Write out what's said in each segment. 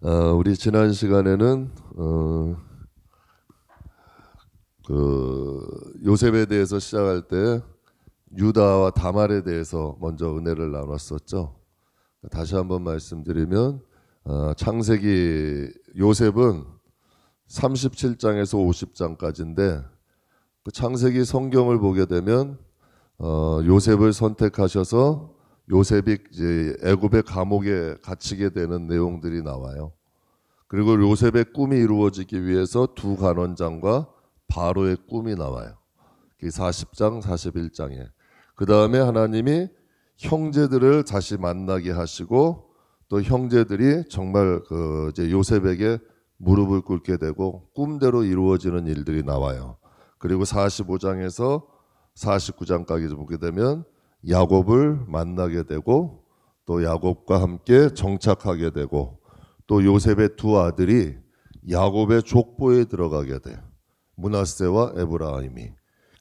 우리 지난 시간에는 요셉에 대해서 시작할 때 유다와 다말에 대해서 먼저 은혜를 나눴었죠. 다시 한번 말씀드리면 창세기 요셉은 37장에서 50장까지인데 그 창세기 성경을 보게 되면 요셉을 선택하셔서 요셉이 이제 애굽의 감옥에 갇히게 되는 내용들이 나와요. 그리고 요셉의 꿈이 이루어지기 위해서 두 간원장과 바로의 꿈이 나와요. 40장, 41장에. 그 다음에 하나님이 형제들을 다시 만나게 하시고 또 형제들이 정말 이제 요셉에게 무릎을 꿇게 되고 꿈대로 이루어지는 일들이 나와요. 그리고 45장에서 49장까지 보게 되면 야곱을 만나게 되고 또 야곱과 함께 정착하게 되고 또 요셉의 두 아들이 야곱의 족보에 들어가게 돼요. 므낫세와 에브라임이.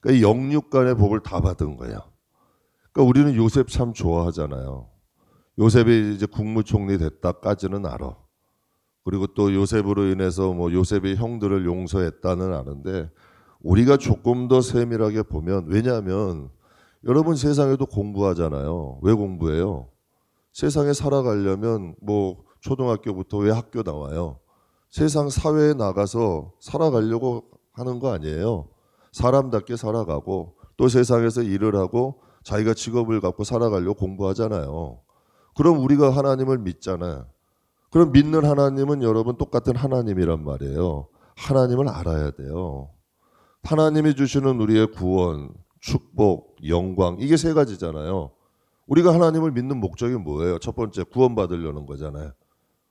그러니까 영육간의 복을 다 받은 거예요. 그러니까 우리는 요셉 참 좋아하잖아요. 요셉이 이제 국무총리 됐다까지는 알아. 그리고 또 요셉으로 인해서 뭐 요셉의 형들을 용서했다는 아는데 우리가 조금 더 세밀하게 보면, 왜냐하면 여러분 세상에도 공부하잖아요. 왜 공부해요? 세상에 살아가려면 뭐 초등학교부터 왜 학교 나와요? 세상 사회에 나가서 살아가려고 하는 거 아니에요. 사람답게 살아가고 또 세상에서 일을 하고 자기가 직업을 갖고 살아가려고 공부하잖아요. 그럼 우리가 하나님을 믿잖아요. 그럼 믿는 하나님은 여러분 똑같은 하나님이란 말이에요. 하나님을 알아야 돼요. 하나님이 주시는 우리의 구원, 축복, 영광, 이게 세 가지잖아요. 우리가 하나님을 믿는 목적이 뭐예요? 첫 번째, 구원받으려는 거잖아요.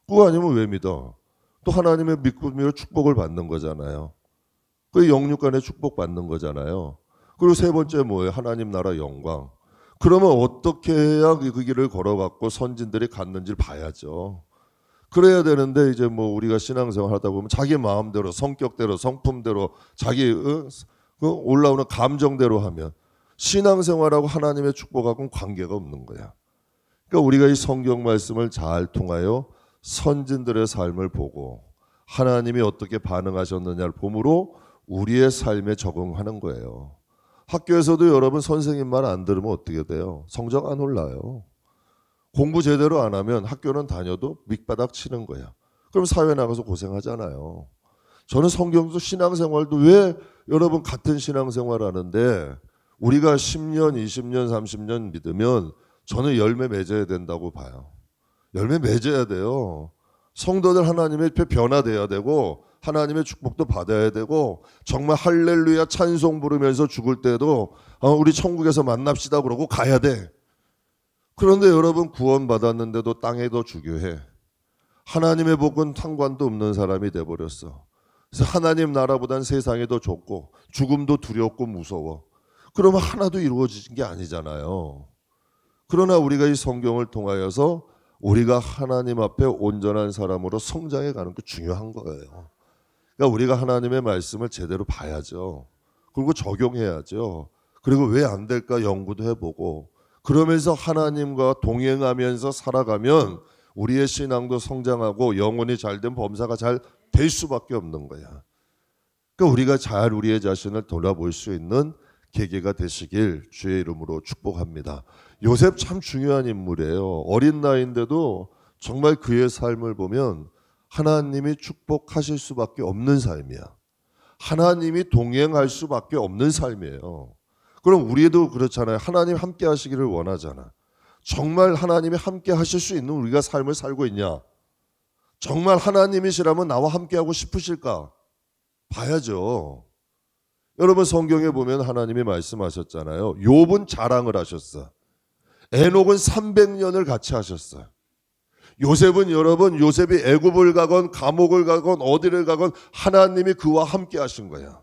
그거 아니면 왜 믿어? 또 하나님의 믿음으로 축복을 받는 거잖아요. 그 영육간의 축복 받는 거잖아요. 그리고 세 번째 뭐예요? 하나님 나라 영광. 그러면 어떻게 해야 그 길을 걸어갔고 선진들이 갔는지를 봐야죠. 그래야 되는데 이제 뭐 우리가 신앙생활 하다 보면 자기 마음대로, 성격대로, 성품대로, 자기 올라오는 감정대로 하면 신앙생활하고 하나님의 축복하고는 관계가 없는 거야. 그러니까 우리가 이 성경 말씀을 잘 통하여 선진들의 삶을 보고 하나님이 어떻게 반응하셨느냐를 보므로 우리의 삶에 적응하는 거예요. 학교에서도 여러분 선생님 말 안 들으면 어떻게 돼요? 성적 안 올라요. 공부 제대로 안 하면 학교는 다녀도 밑바닥 치는 거야. 그럼 사회 나가서 고생하잖아요. 저는 성경도 신앙생활도 왜 여러분 같은 신앙생활 하는데 우리가 10년, 20년, 30년 믿으면 저는 열매 맺어야 된다고 봐요. 열매 맺어야 돼요. 성도들 하나님의 변화돼야 되고 하나님의 축복도 받아야 되고 정말 할렐루야 찬송 부르면서 죽을 때도 우리 천국에서 만납시다 그러고 가야 돼. 그런데 여러분 구원받았는데도 땅에도 주교해. 하나님의 복은 상관도 없는 사람이 돼버렸어. 그래서 하나님 나라보단 세상이 더 좁고 죽음도 두렵고 무서워. 그러면 하나도 이루어지는 게 아니잖아요. 그러나 우리가 이 성경을 통하여서 우리가 하나님 앞에 온전한 사람으로 성장해 가는 게 중요한 거예요. 그러니까 우리가 하나님의 말씀을 제대로 봐야죠. 그리고 적용해야죠. 그리고 왜 안 될까 연구도 해보고 그러면서 하나님과 동행하면서 살아가면 우리의 신앙도 성장하고 영혼이 잘된 범사가 잘 될 수밖에 없는 거야. 그러니까 우리가 잘 우리의 자신을 돌아볼 수 있는 계기가 되시길 주의 이름으로 축복합니다. 요셉 참 중요한 인물이에요. 어린 나이인데도 정말 그의 삶을 보면 하나님이 축복하실 수밖에 없는 삶이야. 하나님이 동행할 수밖에 없는 삶이에요. 그럼 우리도 그렇잖아요. 하나님 함께 하시기를 원하잖아. 정말 하나님이 함께 하실 수 있는 우리가 삶을 살고 있냐? 정말 하나님이시라면 나와 함께 하고 싶으실까? 봐야죠. 여러분 성경에 보면 하나님이 말씀하셨잖아요. 욥은 자랑을 하셨어. 에녹은 300년을 같이 하셨어요. 요셉은 여러분 요셉이 애굽을 가건 감옥을 가건 어디를 가건 하나님이 그와 함께 하신 거야.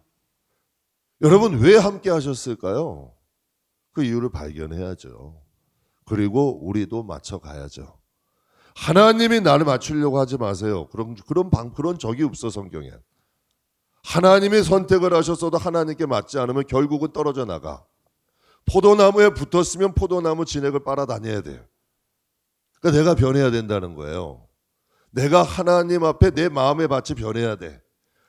여러분 왜 함께 하셨을까요? 그 이유를 발견해야죠. 그리고 우리도 맞춰가야죠. 하나님이 나를 맞추려고 하지 마세요. 그런 적이 없어 성경에. 하나님이 선택을 하셨어도 하나님께 맞지 않으면 결국은 떨어져 나가. 포도나무에 붙었으면 포도나무 진액을 빨아다녀야 돼요. 그러니까 내가 변해야 된다는 거예요. 내가 하나님 앞에 내 마음의 밭이 변해야 돼.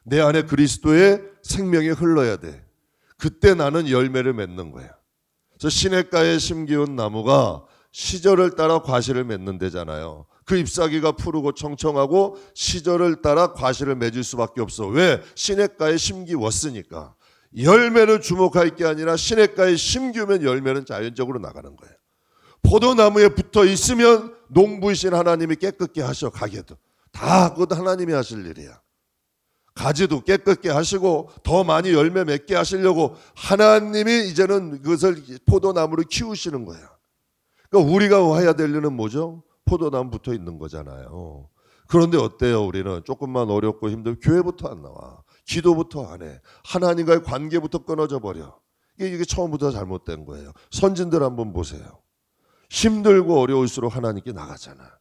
내 안에 그리스도의 생명이 흘러야 돼. 그때 나는 열매를 맺는 거야. 그래서 시냇가에 심기운 나무가 시절을 따라 과실을 맺는 데잖아요. 그 잎사귀가 푸르고 청청하고 시절을 따라 과실을 맺을 수밖에 없어. 왜? 시냇가에 심기웠으니까. 열매를 주목할 게 아니라 시냇가에 심기우면 열매는 자연적으로 나가는 거예요. 포도나무에 붙어 있으면 농부이신 하나님이 깨끗게 하셔. 가게도 다 그것도 하나님이 하실 일이야. 가지도 깨끗게 하시고 더 많이 열매 맺게 하시려고 하나님이 이제는 그것을 포도나무를 키우시는 거야. 그러니까 우리가 해야 될 일은 뭐죠? 포도나무 붙어 있는 거잖아요. 그런데 어때요? 우리는 조금만 어렵고 힘들고 교회부터 안 나와. 기도부터 안 해. 하나님과의 관계부터 끊어져 버려. 이게 처음부터 잘못된 거예요. 선진들 한번 보세요. 힘들고 어려울수록 하나님께 나가잖아.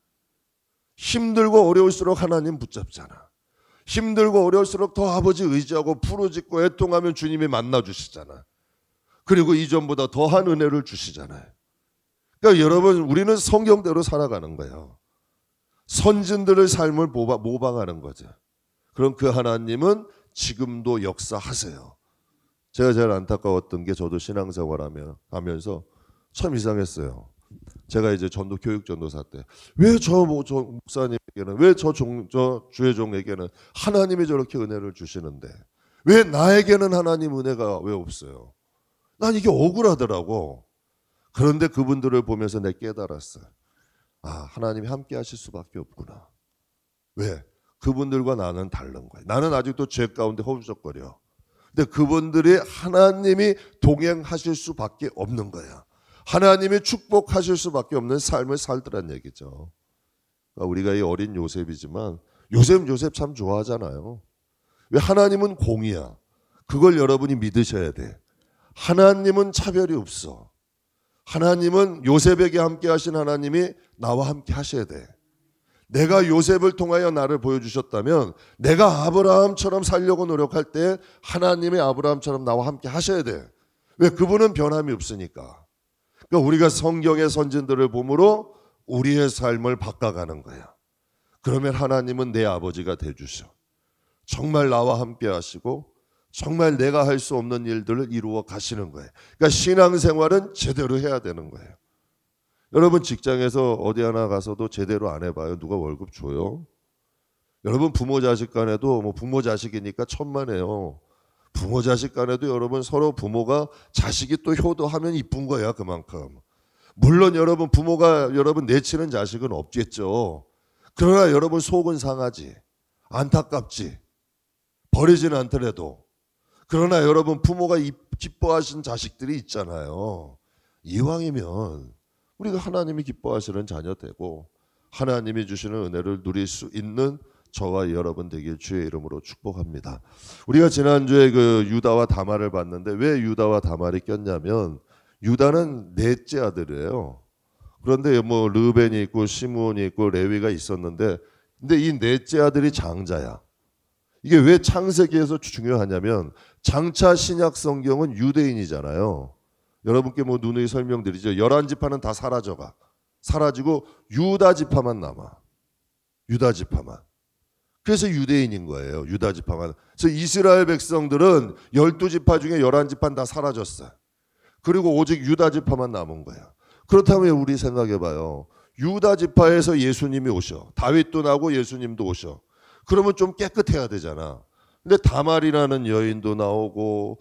힘들고 어려울수록 하나님 붙잡잖아. 힘들고 어려울수록 더 아버지 의지하고 부르짖고 애통하면 주님이 만나주시잖아. 그리고 이전보다 더한 은혜를 주시잖아요. 그러니까 여러분, 우리는 성경대로 살아가는 거예요. 선진들의 삶을 모방하는 거죠. 그럼 그 하나님은 지금도 역사하세요. 제가 제일 안타까웠던 게 저도 신앙생활 하면서 참 이상했어요. 제가 이제 전도 교육 전도사 때 왜 저 목사님에게는, 왜 저 주의 종에게는 하나님이 저렇게 은혜를 주시는데 왜 나에게는 하나님 은혜가 왜 없어요? 난 이게 억울하더라고. 그런데 그분들을 보면서 내가 깨달았어요. 아, 하나님이 함께 하실 수밖에 없구나. 왜? 그분들과 나는 다른 거예요. 나는 아직도 죄 가운데 허우적거려. 근데 그분들이 하나님이 동행하실 수밖에 없는 거야. 하나님이 축복하실 수밖에 없는 삶을 살더란 얘기죠. 그러니까 우리가 이 어린 요셉이지만 요셉 참 좋아하잖아요. 왜? 하나님은 공이야. 그걸 여러분이 믿으셔야 돼. 하나님은 차별이 없어. 하나님은 요셉에게 함께 하신 하나님이 나와 함께 하셔야 돼. 내가 요셉을 통하여 나를 보여주셨다면 내가 아브라함처럼 살려고 노력할 때 하나님이 아브라함처럼 나와 함께 하셔야 돼. 왜? 그분은 변함이 없으니까. 그러니까 우리가 성경의 선진들을 보므로 우리의 삶을 바꿔가는 거야. 그러면 하나님은 내 아버지가 돼주셔. 정말 나와 함께 하시고 정말 내가 할 수 없는 일들을 이루어 가시는 거예요. 그러니까 신앙생활은 제대로 해야 되는 거예요. 여러분 직장에서 어디 하나 가서도 제대로 안 해봐요. 누가 월급 줘요? 여러분 부모 자식 간에도 뭐 부모 자식이니까 천만에요. 부모 자식 간에도 여러분 서로 부모가 자식이 또 효도하면 이쁜 거야 그만큼. 물론 여러분 부모가 여러분 내치는 자식은 없겠죠. 그러나 여러분 속은 상하지. 안타깝지. 버리지는 않더라도. 그러나 여러분 부모가 기뻐하신 자식들이 있잖아요. 이왕이면 우리가 하나님이 기뻐하시는 자녀 되고 하나님이 주시는 은혜를 누릴 수 있는 저와 여러분 되길 주의 이름으로 축복합니다. 우리가 지난주에 그 유다와 다말을 봤는데 왜 유다와 다말이 꼈냐면 유다는 넷째 아들이에요. 그런데 뭐 르벤이 있고 시므온이 있고 레위가 있었는데 근데 이 넷째 아들이 장자야. 이게 왜 창세기에서 중요하냐면 장차 신약 성경은 유대인이잖아요. 여러분께 뭐 누누이 설명드리죠. 11지파는 다 사라지고 유다 지파만 남아. 유다 지파만. 그래서 유대인인 거예요. 유다 지파만. 그래서 이스라엘 백성들은 12지파 중에 11지파는 다 사라졌어요. 그리고 오직 유다 지파만 남은 거예요. 그렇다면 우리 생각해 봐요. 유다 지파에서 예수님이 오셔. 다윗도 나고 예수님도 오셔. 그러면 좀 깨끗해야 되잖아. 근데 다말이라는 여인도 나오고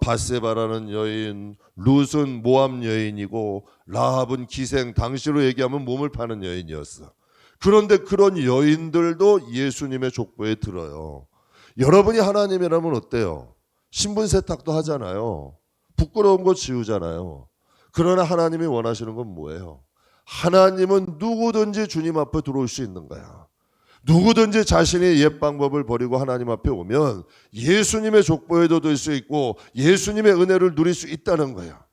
바세바라는 여인, 룻은 모압 여인이고 라합은 기생, 당시로 얘기하면 몸을 파는 여인이었어. 그런데 그런 여인들도 예수님의 족보에 들어요. 여러분이 하나님이라면 어때요? 신분 세탁도 하잖아요. 부끄러운 거 지우잖아요. 그러나 하나님이 원하시는 건 뭐예요? 하나님은 누구든지 주님 앞에 들어올 수 있는 거야. 누구든지 자신의 옛 방법을 버리고 하나님 앞에 오면 예수님의 족보에도 들 수 있고 예수님의 은혜를 누릴 수 있다는 거야.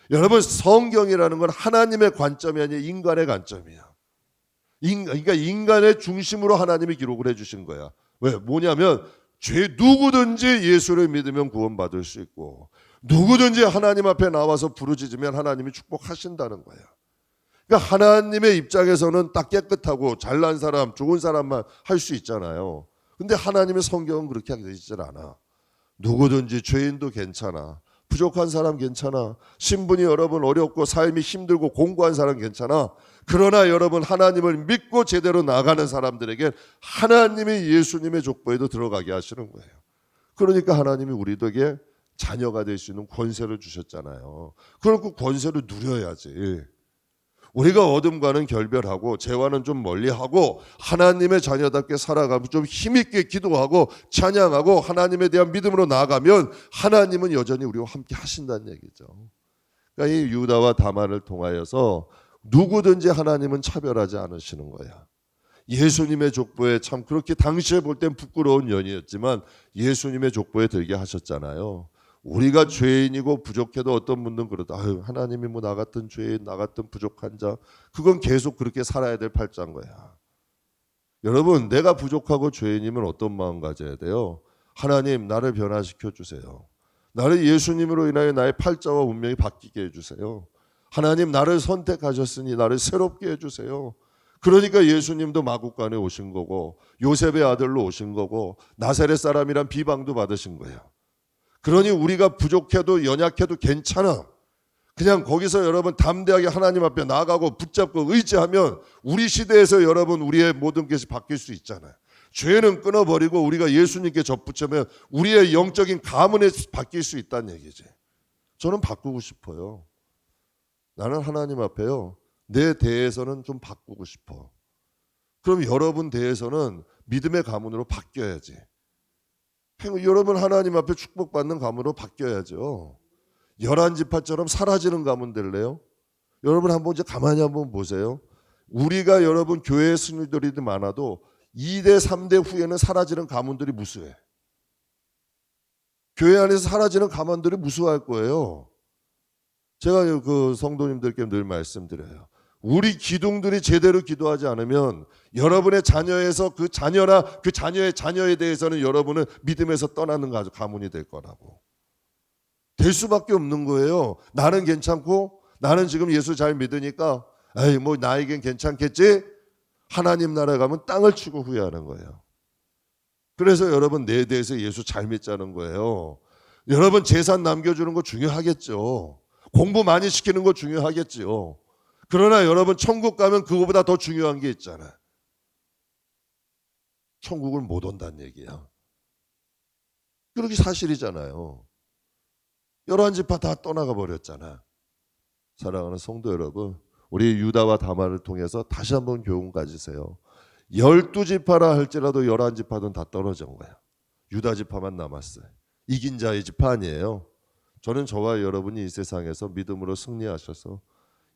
여러분 성경이라는 건 하나님의 관점이 아니라 인간의 관점이야. 그러니까 인간의 중심으로 하나님이 기록을 해주신 거야. 왜? 뭐냐면 누구든지 예수를 믿으면 구원받을 수 있고 누구든지 하나님 앞에 나와서 부르짖으면 하나님이 축복하신다는 거야. 그러니까 하나님의 입장에서는 딱 깨끗하고 잘난 사람, 좋은 사람만 할 수 있잖아요. 근데 하나님의 성경은 그렇게 하게 되지 않아. 누구든지 죄인도 괜찮아. 부족한 사람 괜찮아. 신분이 여러분 어렵고 삶이 힘들고 공고한 사람 괜찮아. 그러나 여러분 하나님을 믿고 제대로 나가는 사람들에게 하나님이 예수님의 족보에도 들어가게 하시는 거예요. 그러니까 하나님이 우리에게 자녀가 될 수 있는 권세를 주셨잖아요. 그럼 그 권세를 누려야지. 우리가 어둠과는 결별하고 죄와는 좀 멀리하고 하나님의 자녀답게 살아가고 좀 힘있게 기도하고 찬양하고 하나님에 대한 믿음으로 나아가면 하나님은 여전히 우리와 함께 하신다는 얘기죠. 그러니까 이 유다와 다말을 통하여서 누구든지 하나님은 차별하지 않으시는 거야. 예수님의 족보에 참 그렇게 당시에 볼 땐 부끄러운 연이었지만 예수님의 족보에 들게 하셨잖아요. 우리가 죄인이고 부족해도 어떤 분들은 그러다. 아유, 하나님이 뭐 나 같은 죄인, 나 같은 부족한 자, 그건 계속 그렇게 살아야 될 팔자인 거야. 여러분, 내가 부족하고 죄인이면 어떤 마음 가져야 돼요? 하나님, 나를 변화시켜 주세요. 나를 예수님으로 인하여 나의 팔자와 운명이 바뀌게 해주세요. 하나님, 나를 선택하셨으니 나를 새롭게 해주세요. 그러니까 예수님도 마국간에 오신 거고 요셉의 아들로 오신 거고 나사렛 사람이란 비방도 받으신 거예요. 그러니 우리가 부족해도 연약해도 괜찮아. 그냥 거기서 여러분 담대하게 하나님 앞에 나가고 붙잡고 의지하면 우리 시대에서 여러분 우리의 모든 것이 바뀔 수 있잖아요. 죄는 끊어버리고 우리가 예수님께 접붙이면 우리의 영적인 가문에 바뀔 수 있다는 얘기지. 저는 바꾸고 싶어요. 나는 하나님 앞에요. 내 대해서는 좀 바꾸고 싶어. 그럼 여러분 대해서는 믿음의 가문으로 바뀌어야지. 여러분 하나님 앞에 축복받는 가문으로 바뀌어야죠. 11지파처럼 사라지는 가문 될래요? 여러분 한번 이제 가만히 한번 보세요. 우리가 여러분 교회 승리들이 많아도 2대 3대 후에는 사라지는 가문들이 무수해. 교회 안에서 사라지는 가문들이 무수할 거예요. 제가 그 성도님들께 늘 말씀드려요. 우리 기둥들이 제대로 기도하지 않으면 여러분의 자녀에서 그 자녀나 그 자녀의 자녀에 대해서는 여러분은 믿음에서 떠나는 가문이 될 거라고. 될 수밖에 없는 거예요. 나는 괜찮고 나는 지금 예수 잘 믿으니까 에이 뭐 나에겐 괜찮겠지? 하나님 나라에 가면 땅을 치고 후회하는 거예요. 그래서 여러분 내 대해서 예수 잘 믿자는 거예요. 여러분 재산 남겨주는 거 중요하겠죠. 공부 많이 시키는 거 중요하겠죠. 그러나 여러분 천국 가면 그거보다 더 중요한 게 있잖아. 천국을 못 온다는 얘기야. 그렇게 사실이잖아요. 11지파 다 떠나가 버렸잖아. 사랑하는 성도 여러분, 우리 유다와 다말을 통해서 다시 한번 교훈 가지세요. 12지파라 할지라도 11지파는 다 떨어진 거야. 유다 지파만 남았어요. 이긴 자의 지파 아니에요. 저는 저와 여러분이 이 세상에서 믿음으로 승리하셔서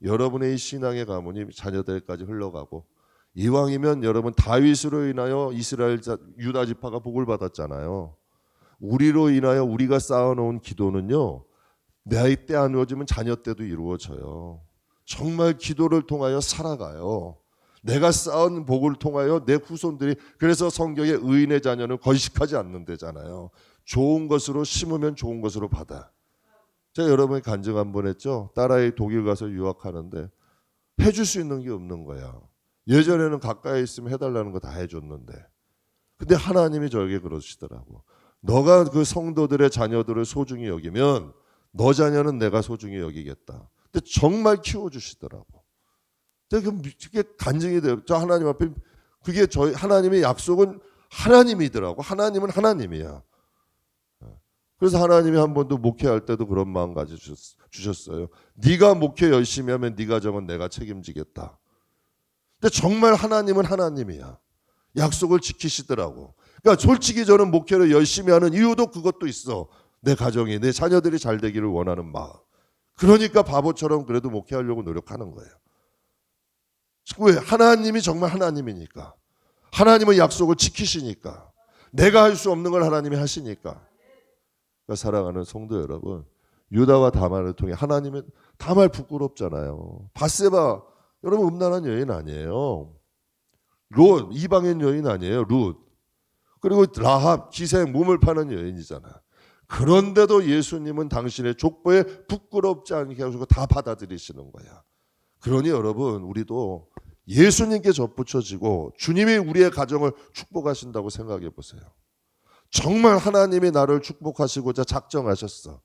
여러분의 이 신앙의 가문이 자녀들까지 흘러가고 이왕이면 여러분 다윗으로 인하여 이스라엘 유다 지파가 복을 받았잖아요. 우리로 인하여 우리가 쌓아놓은 기도는요. 나이 때 안 이루어지면 자녀 때도 이루어져요. 정말 기도를 통하여 살아가요. 내가 쌓은 복을 통하여 내 후손들이 그래서 성경에 의인의 자녀는 건식하지 않는다잖아요. 좋은 것으로 심으면 좋은 것으로 받아. 제가 여러분이 간증 한번 했죠. 딸아이 독일 가서 유학하는데 해줄 수 있는 게 없는 거야. 예전에는 가까이 있으면 해달라는 거 다 해줬는데 근데 하나님이 저에게 그러시더라고. 너가 그 성도들의 자녀들을 소중히 여기면 너 자녀는 내가 소중히 여기겠다. 근데 정말 키워주시더라고. 그게 간증이 돼요. 저 하나님 앞에 그게 저희 하나님의 약속은 하나님이더라고. 하나님은 하나님이야. 그래서 하나님이 한 번도 목회할 때도 그런 마음 가져주셨어요. 네가 목회 열심히 하면 네 가정은 내가 책임지겠다. 근데 정말 하나님은 하나님이야. 약속을 지키시더라고. 그러니까 솔직히 저는 목회를 열심히 하는 이유도 그것도 있어. 내 가정이, 내 자녀들이 잘 되기를 원하는 마음. 그러니까 바보처럼 그래도 목회하려고 노력하는 거예요. 왜? 하나님이 정말 하나님이니까. 하나님은 약속을 지키시니까. 내가 할 수 없는 걸 하나님이 하시니까. 그러니까 사랑하는 성도 여러분, 유다와 다말을 통해 하나님은 다말 부끄럽잖아요. 바세바 여러분 음란한 여인 아니에요. 롯 이방인 여인 아니에요. 룻 그리고 라합 기생 몸을 파는 여인이잖아. 그런데도 예수님은 당신의 족보에 부끄럽지 않게 하시고 다 받아들이시는 거야. 그러니 여러분 우리도 예수님께 접붙여지고 주님이 우리의 가정을 축복하신다고 생각해 보세요. 정말 하나님이 나를 축복하시고자 작정하셨어.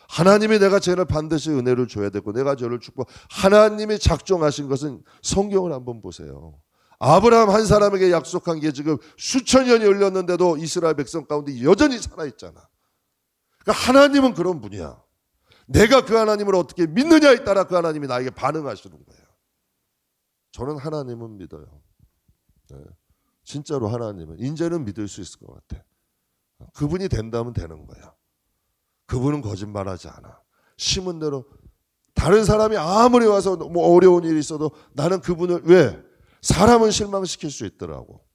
하나님이 내가 쟤를 반드시 은혜를 줘야 되고 내가 저를 축복. 하나님이 작정하신 것은 성경을 한번 보세요. 아브라함 한 사람에게 약속한 게 지금 수천 년이 흘렀는데도 이스라엘 백성 가운데 여전히 살아있잖아. 그러니까 하나님은 그런 분이야. 내가 그 하나님을 어떻게 믿느냐에 따라 그 하나님이 나에게 반응하시는 거예요. 저는 하나님은 믿어요. 네. 진짜로 하나님은 이제는 믿을 수 있을 것 같아. 그분이 된다면 되는 거야. 그분은 거짓말하지 않아. 심은 대로 다른 사람이 아무리 와서 뭐 어려운 일이 있어도 나는 그분을 왜? 사람은 실망시킬 수 있더라고.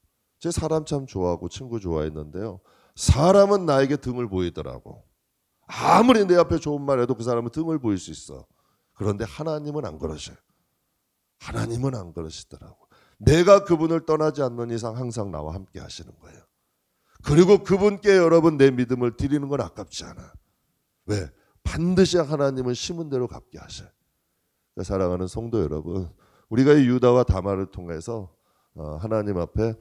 제 사람 참 좋아하고 친구 좋아했는데요. 사람은 나에게 등을 보이더라고. 아무리 내 앞에 좋은 말 해도 그 사람은 등을 보일 수 있어. 그런데 하나님은 안 그러셔요. 하나님은 안 그러시더라고. 내가 그분을 떠나지 않는 이상 항상 나와 함께 하시는 거예요. 그리고 그분께 여러분 내 믿음을 드리는 건 아깝지 않아. 왜? 반드시 하나님은 심은 대로 갚게 하셔요. 그러니까 사랑하는 성도 여러분, 우리가 이 유다와 다말을 통해서 하나님 앞에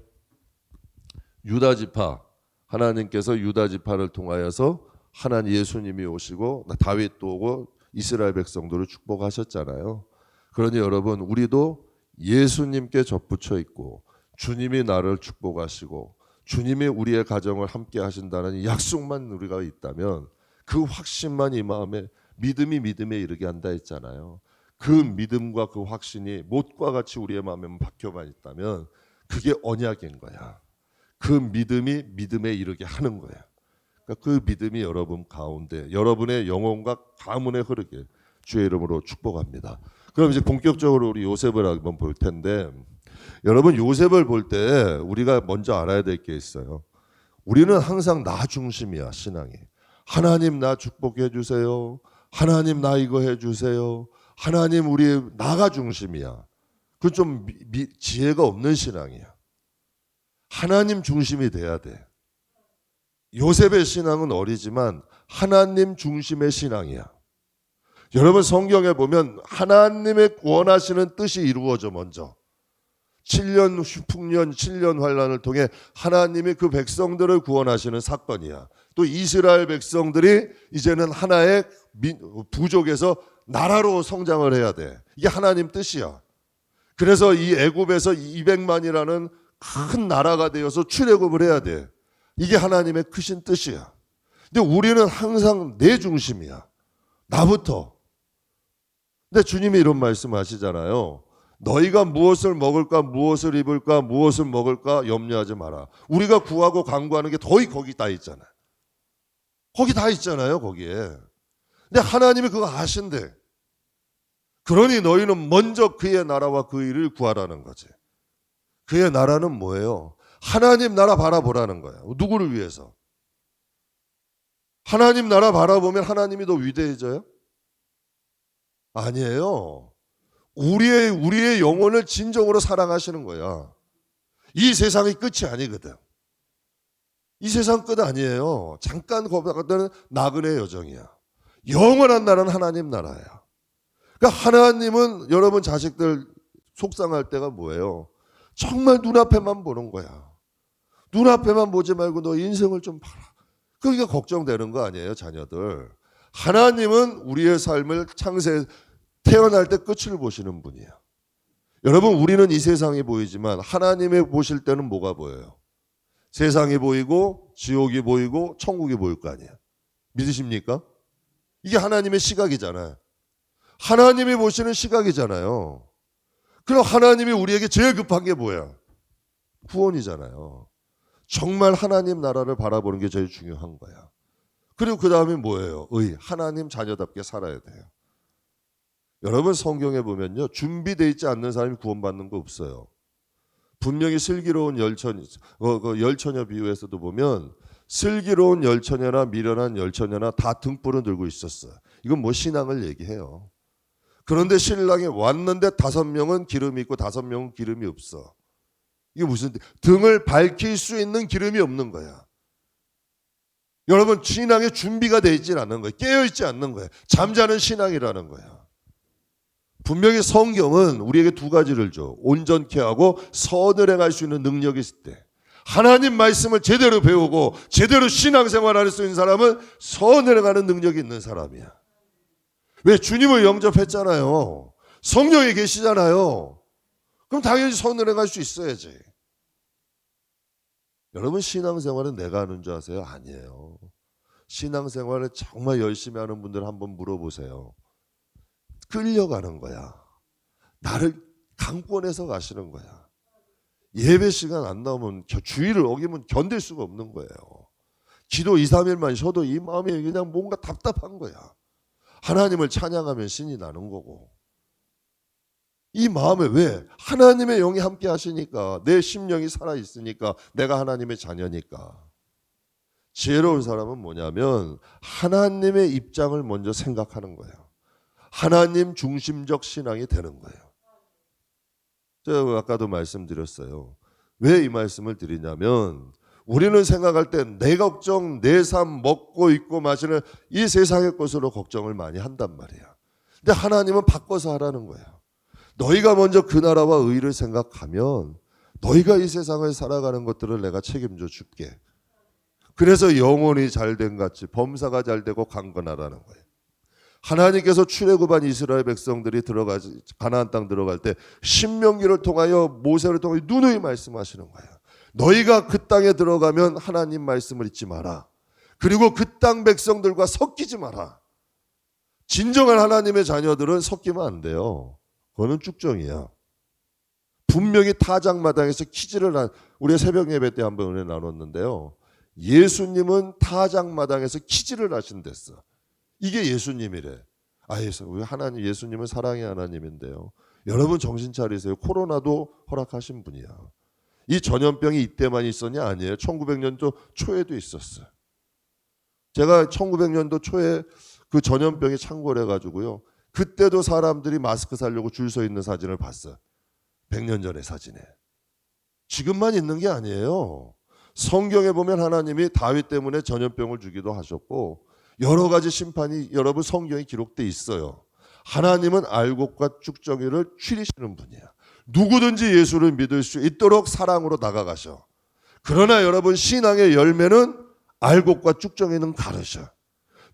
유다 지파, 하나님께서 유다 지파를 통하여서 하나님 예수님이 오시고 다윗도 오고 이스라엘 백성들을 축복하셨잖아요. 그러니 여러분 우리도 예수님께 접붙여 있고 주님이 나를 축복하시고 주님이 우리의 가정을 함께 하신다는 이 약속만 우리가 있다면 그 확신만 이 마음에 믿음이 믿음에 이르게 한다 했잖아요. 그 믿음과 그 확신이 못과 같이 우리의 마음에 박혀만 있다면 그게 언약인 거야. 그 믿음이 믿음에 이르게 하는 거야. 그러니까 그 믿음이 여러분 가운데 여러분의 영혼과 가문에 흐르게 주의 이름으로 축복합니다. 그럼 이제 본격적으로 우리 요셉을 한번 볼 텐데 여러분 요셉을 볼 때 우리가 먼저 알아야 될 게 있어요. 우리는 항상 나 중심이야 신앙이. 하나님 나 축복해 주세요. 하나님 나 이거 해 주세요. 하나님 우리 나가 중심이야. 그 좀 지혜가 없는 신앙이야. 하나님 중심이 돼야 돼. 요셉의 신앙은 어리지만 하나님 중심의 신앙이야. 여러분 성경에 보면 하나님의 원하시는 뜻이 이루어져 먼저. 7년 풍년 7년 환란을 통해 하나님이 그 백성들을 구원하시는 사건이야. 또 이스라엘 백성들이 이제는 하나의 부족에서 나라로 성장을 해야 돼. 이게 하나님 뜻이야. 그래서 이 애굽에서 200만이라는 큰 나라가 되어서 출애굽을 해야 돼. 이게 하나님의 크신 뜻이야. 근데 우리는 항상 내 중심이야. 나부터. 근데 주님이 이런 말씀하시잖아요. 너희가 무엇을 먹을까 무엇을 입을까 무엇을 먹을까 염려하지 마라. 우리가 구하고 간구하는 게 거기 다 있잖아요. 거기 다 있잖아요. 거기에. 근데 하나님이 그거 아신대. 그러니 너희는 먼저 그의 나라와 그 일을 구하라는 거지. 그의 나라는 뭐예요? 하나님 나라 바라보라는 거예요. 누구를 위해서? 하나님 나라 바라보면 하나님이 더 위대해져요? 아니에요. 우리의 영혼을 진정으로 사랑하시는 거야. 이 세상이 끝이 아니거든. 이 세상 끝 아니에요. 잠깐 거기는 나그네 여정이야. 영원한 나라는 하나님 나라야. 그러니까 하나님은 여러분 자식들 속상할 때가 뭐예요? 정말 눈앞에만 보는 거야. 눈앞에만 보지 말고 너 인생을 좀 봐라. 그러니까 걱정되는 거 아니에요, 자녀들. 하나님은 우리의 삶을 창세 태어날 때 끝을 보시는 분이에요. 여러분 우리는 이 세상이 보이지만 하나님이 보실 때는 뭐가 보여요? 세상이 보이고 지옥이 보이고 천국이 보일 거 아니에요. 믿으십니까? 이게 하나님의 시각이잖아요. 하나님이 보시는 시각이잖아요. 그럼 하나님이 우리에게 제일 급한 게 뭐야? 구원이잖아요. 정말 하나님 나라를 바라보는 게 제일 중요한 거야. 그리고 그 다음에 뭐예요? 하나님 자녀답게 살아야 돼요. 여러분 성경에 보면요. 준비되어 있지 않는 사람이 구원받는 거 없어요. 분명히 슬기로운 열처녀 비유에서도 보면 슬기로운 열처녀나 미련한 열처녀나 다 등불을 들고 있었어요. 이건 뭐 신앙을 얘기해요. 그런데 신랑이 왔는데 5명은 기름이 있고 5명은 기름이 없어. 이게 무슨 등을 밝힐 수 있는 기름이 없는 거야. 여러분 신앙에 준비가 되어 있지 않는 거예요. 깨어 있지 않는 거예요. 잠자는 신앙이라는 거야. 분명히 성경은 우리에게 두 가지를 줘. 온전케 하고 선을 행할 수 있는 능력이 있을 때, 하나님 말씀을 제대로 배우고 제대로 신앙생활할 수 있는 사람은 선을 행하는 능력이 있는 사람이야. 왜? 주님을 영접했잖아요. 성령에 계시잖아요. 그럼 당연히 선을 행할 수 있어야지. 여러분, 신앙생활은 내가 하는 줄 아세요? 아니에요. 신앙생활을 정말 열심히 하는 분들 한번 물어보세요. 끌려가는 거야. 나를 강권해서 가시는 거야. 예배 시간 안 나오면, 주의를 어기면 견딜 수가 없는 거예요. 기도 2, 3일만 쉬어도 이 마음이 그냥 뭔가 답답한 거야. 하나님을 찬양하면 신이 나는 거고. 이 마음에 왜? 하나님의 영이 함께 하시니까, 내 심령이 살아있으니까, 내가 하나님의 자녀니까. 지혜로운 사람은 뭐냐면 하나님의 입장을 먼저 생각하는 거예요. 하나님 중심적 신앙이 되는 거예요. 제가 아까도 말씀드렸어요. 왜 이 말씀을 드리냐면, 우리는 생각할 때 내 걱정, 내 삶, 먹고 입고 마시는 이 세상의 것으로 걱정을 많이 한단 말이야. 근데 하나님은 바꿔서 하라는 거예요. 너희가 먼저 그 나라와 의를 생각하면 너희가 이 세상을 살아가는 것들을 내가 책임져 줄게. 그래서 영혼이 잘된 같이 범사가 잘되고 강건하라는 거예요. 하나님께서 출애굽한 이스라엘 백성들이 가나안 땅 들어갈 때 신명기를 통하여 모세를 통하여 누누이 말씀하시는 거예요. 너희가 그 땅에 들어가면 하나님 말씀을 잊지 마라. 그리고 그 땅 백성들과 섞이지 마라. 진정한 하나님의 자녀들은 섞이면 안 돼요. 그거는 쭉정이야. 분명히 타작마당에서 우리가 새벽 예배 때 한번 은혜 나눴는데요. 예수님은 타작마당에서 키즈를 하신댔어. 이게 예수님이래. 하나님, 예수님은 사랑의 하나님인데요. 여러분 정신 차리세요. 코로나도 허락하신 분이야. 이 전염병이 이때만 있었냐? 아니에요. 1900년도 초에도 있었어요. 제가 1900년도 초에 그 전염병이 창궐해 가지고요. 그때도 사람들이 마스크 사려고 줄 서 있는 사진을 봤어요. 100년 전의 사진에. 지금만 있는 게 아니에요. 성경에 보면 하나님이 다윗 때문에 전염병을 주기도 하셨고 여러 가지 심판이 여러분 성경에 기록돼 있어요. 하나님은 알곡과 쭉정이를 추리시는 분이야. 누구든지 예수를 믿을 수 있도록 사랑으로 다가가셔. 그러나 여러분 신앙의 열매는 알곡과 쭉정이는 가르셔.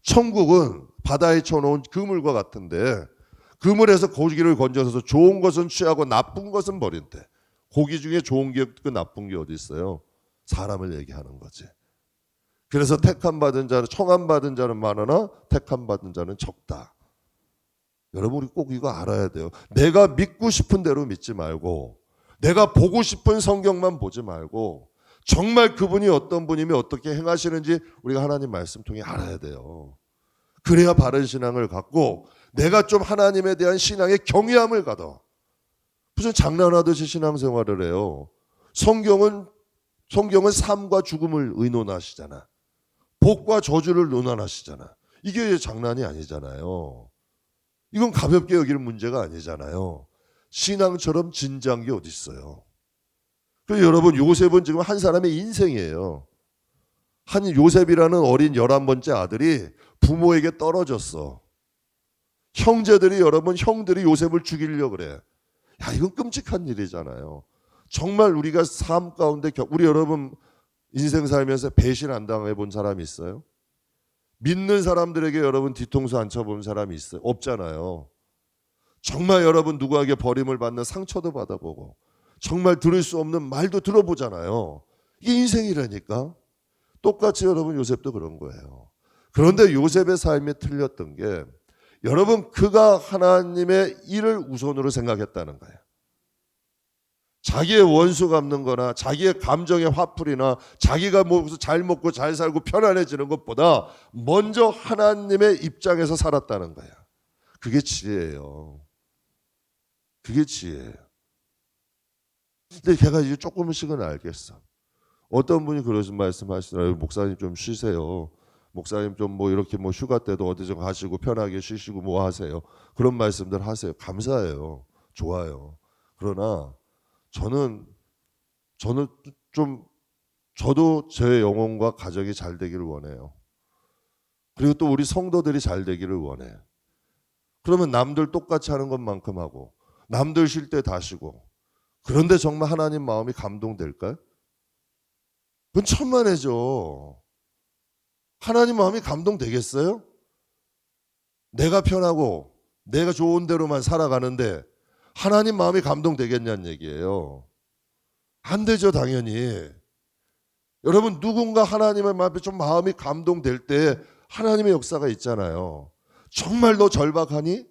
천국은 바다에 쳐놓은 그물과 같은데 그물에서 고기를 건져서 좋은 것은 취하고 나쁜 것은 버린대. 고기 중에 좋은 게 없고 나쁜 게 어디 있어요? 사람을 얘기하는 거지. 그래서 택함받은 자는 청함받은 자는 많으나 택함받은 자는 적다. 여러분 우리 꼭 이거 알아야 돼요. 내가 믿고 싶은 대로 믿지 말고 내가 보고 싶은 성경만 보지 말고 정말 그분이 어떤 분이며 어떻게 행하시는지 우리가 하나님 말씀 통해 알아야 돼요. 그래야 바른 신앙을 갖고 내가 좀 하나님에 대한 신앙의 경외함을 가져. 무슨 장난하듯이 신앙생활을 해요. 성경은 삶과 죽음을 의논하시잖아. 복과 저주를 논하시잖아. 이게 장난이 아니잖아요. 이건 가볍게 여기는 문제가 아니잖아요. 신앙처럼 진지한 게 어디 있어요. 그래서 여러분 요셉은 지금 한 사람의 인생이에요. 한 요셉이라는 어린 11번째 아들이 부모에게 떨어졌어. 형들이 요셉을 죽이려고 그래. 야, 이건 끔찍한 일이잖아요. 정말 우리가 삶 가운데 우리 여러분 인생 살면서 배신 안 당해 본 사람이 있어요? 믿는 사람들에게 여러분 뒤통수 안 쳐본 사람이 있어요? 없잖아요. 정말 여러분 누구에게 버림을 받는 상처도 받아보고 정말 들을 수 없는 말도 들어보잖아요. 이게 인생이라니까. 똑같이 여러분 요셉도 그런 거예요. 그런데 요셉의 삶이 틀렸던 게 여러분 그가 하나님의 일을 우선으로 생각했다는 거예요. 자기의 원수 갚는 거나 자기의 감정의 화풀이나 자기가 잘 먹고 잘 살고 편안해지는 것보다 먼저 하나님의 입장에서 살았다는 거야. 그게 지혜예요. 그게 지혜예요. 근데 제가 이제 조금씩은 알겠어. 어떤 분이 그러신 말씀하시더라고요. 목사님 좀 쉬세요. 목사님 좀 이렇게 휴가 때도 어디 좀 가시고 편하게 쉬시고 하세요. 그런 말씀들 하세요. 감사해요. 좋아요. 그러나 저는 저도 제 영혼과 가정이 잘 되기를 원해요. 그리고 또 우리 성도들이 잘 되기를 원해. 그러면 남들 똑같이 하는 것만큼 하고 남들 쉴 때 다 쉬고, 그런데 정말 하나님 마음이 감동될까요? 그건 천만에죠. 하나님 마음이 감동되겠어요? 내가 편하고 내가 좋은 대로만 살아가는데 하나님 마음이 감동되겠냐는 얘기예요. 안 되죠, 당연히. 여러분, 누군가 하나님의 마음에 좀 마음이 감동될 때 하나님의 역사가 있잖아요. 정말 너 절박하니?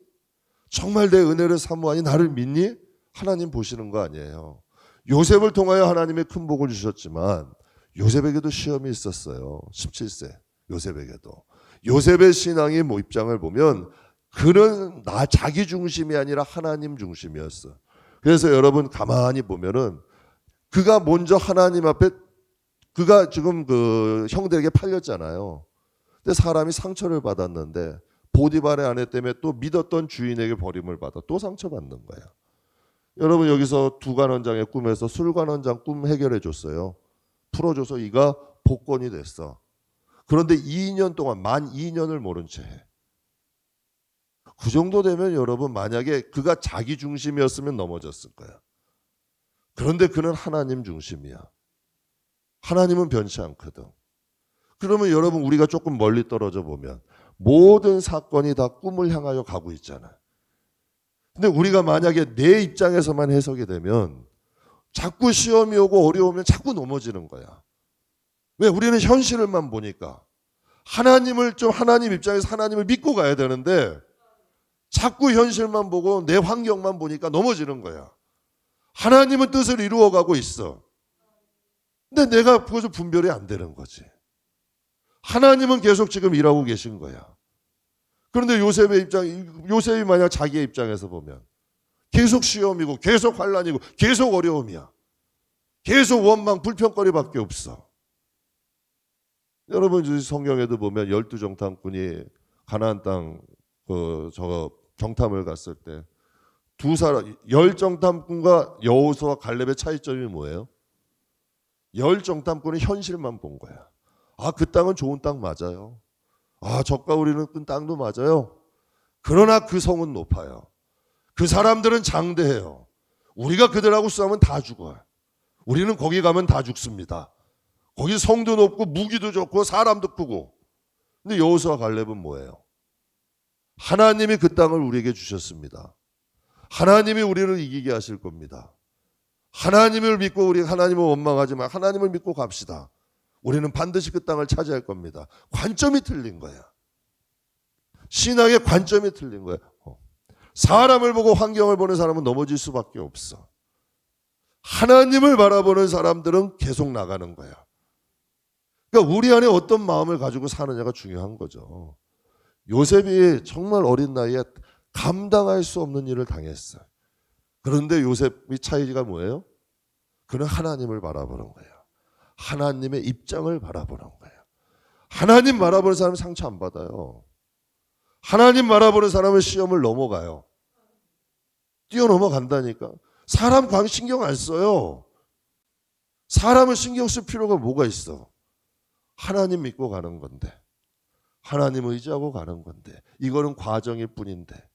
정말 내 은혜를 사모하니? 나를 믿니? 하나님 보시는 거 아니에요. 요셉을 통하여 하나님의 큰 복을 주셨지만 요셉에게도 시험이 있었어요. 17세 요셉에게도. 요셉의 신앙의 입장을 보면 그는 자기 중심이 아니라 하나님 중심이었어. 그래서 여러분 가만히 보면은 그가 먼저 하나님 앞에, 그가 지금 그 형들에게 팔렸잖아요. 근데 사람이 상처를 받았는데 보디발의 아내 때문에 또 믿었던 주인에게 버림을 받아 또 상처받는 거야. 여러분, 여기서 두관원장의 꿈에서 술관원장 꿈 해결해 줬어요. 풀어줘서 이가 복권이 됐어. 그런데 2년 동안 만 2년을 모른 채 해. 그 정도 되면 여러분, 만약에 그가 자기 중심이었으면 넘어졌을 거야. 그런데 그는 하나님 중심이야. 하나님은 변치 않거든. 그러면 여러분, 우리가 조금 멀리 떨어져 보면 모든 사건이 다 꿈을 향하여 가고 있잖아. 근데 우리가 만약에 내 입장에서만 해석이 되면 자꾸 시험이 오고 어려우면 자꾸 넘어지는 거야. 왜? 우리는 현실을만 보니까. 하나님 입장에서 하나님을 믿고 가야 되는데 자꾸 현실만 보고 내 환경만 보니까 넘어지는 거야. 하나님은 뜻을 이루어가고 있어. 근데 내가 그것을 분별이 안 되는 거지. 하나님은 계속 지금 일하고 계신 거야. 그런데 요셉이 만약 자기의 입장에서 보면 계속 시험이고 계속 환난이고 계속 어려움이야. 계속 원망, 불평거리밖에 없어. 여러분, 성경에도 보면 12정탐꾼이 가나안 땅 정탐을 갔을 때 두 사람, 10정탐꾼과 여호수아 갈렙의 차이점이 뭐예요? 10정탐꾼은 현실만 본 거야. 아, 그 땅은 좋은 땅 맞아요. 아, 저가 우리는 그 땅도 맞아요. 그러나 그 성은 높아요. 그 사람들은 장대해요. 우리가 그들하고 싸우면 다 죽어요. 우리는 거기 가면 다 죽습니다. 거기 성도 높고 무기도 좋고 사람도 크고. 근데 여호수아 갈렙은 뭐예요? 하나님이 그 땅을 우리에게 주셨습니다. 하나님이 우리를 이기게 하실 겁니다. 하나님을 믿고 우리 하나님을 원망하지 마. 하나님을 믿고 갑시다. 우리는 반드시 그 땅을 차지할 겁니다. 관점이 틀린 거야. 신앙의 관점이 틀린 거야. 사람을 보고 환경을 보는 사람은 넘어질 수밖에 없어. 하나님을 바라보는 사람들은 계속 나가는 거야. 그러니까 우리 안에 어떤 마음을 가지고 사느냐가 중요한 거죠. 요셉이 정말 어린 나이에 감당할 수 없는 일을 당했어요. 그런데 요셉의 차이가 뭐예요? 그는 하나님을 바라보는 거예요. 하나님의 입장을 바라보는 거예요. 하나님 바라보는 사람은 상처 안 받아요. 하나님 바라보는 사람은 시험을 넘어가요. 뛰어넘어간다니까. 사람 신경 안 써요. 사람을 신경 쓸 필요가 뭐가 있어? 하나님 믿고 가는 건데, 하나님 의지하고 가는 건데, 이거는 과정일 뿐인데,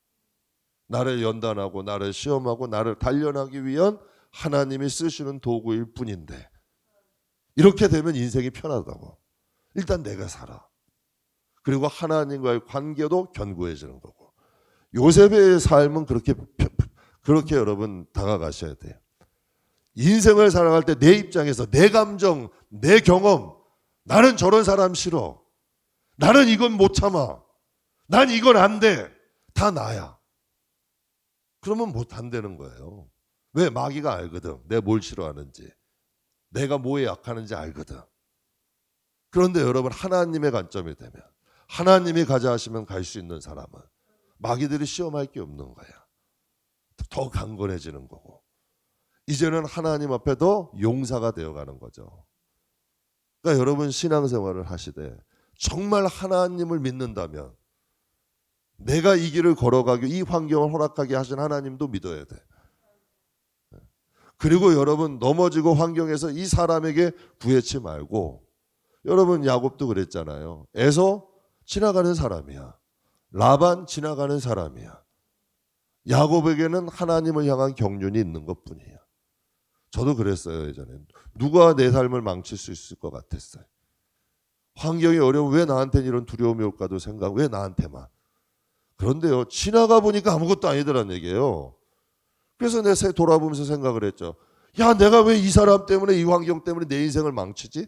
나를 연단하고 나를 시험하고 나를 단련하기 위한 하나님이 쓰시는 도구일 뿐인데, 이렇게 되면 인생이 편하다고. 일단 내가 살아. 그리고 하나님과의 관계도 견고해지는 거고. 요셉의 삶은 그렇게 여러분 다가가셔야 돼요. 인생을 살아갈 때 내 입장에서 내 감정, 내 경험, 나는 저런 사람 싫어. 나는 이건 못 참아. 난 이건 안 돼. 다 나야. 그러면 안 되는 거예요. 왜? 마귀가 알거든. 내가 뭘 싫어하는지. 내가 뭐에 약하는지 알거든. 그런데 여러분, 하나님의 관점이 되면, 하나님이 가자 하시면 갈 수 있는 사람은 마귀들이 시험할 게 없는 거야. 더 강건해지는 거고. 이제는 하나님 앞에 더 용사가 되어가는 거죠. 그러니까 여러분, 신앙생활을 하시되 정말 하나님을 믿는다면 내가 이 길을 걸어가기, 이 환경을 허락하게 하신 하나님도 믿어야 돼. 그리고 여러분, 넘어지고 환경에서 이 사람에게 구애치 말고, 여러분 야곱도 그랬잖아요. 에서 지나가는 사람이야. 라반 지나가는 사람이야. 야곱에게는 하나님을 향한 경륜이 있는 것뿐이에요. 저도 그랬어요. 예전에 누가 내 삶을 망칠 수 있을 것 같았어요. 환경이 어려워 왜 나한테는 이런 두려움이 올까도 생각, 왜 나한테만. 그런데요, 지나가 보니까 아무것도 아니더란 얘기예요. 그래서 내가 돌아보면서 생각을 했죠. 야, 내가 왜 이 사람 때문에, 이 환경 때문에 내 인생을 망치지?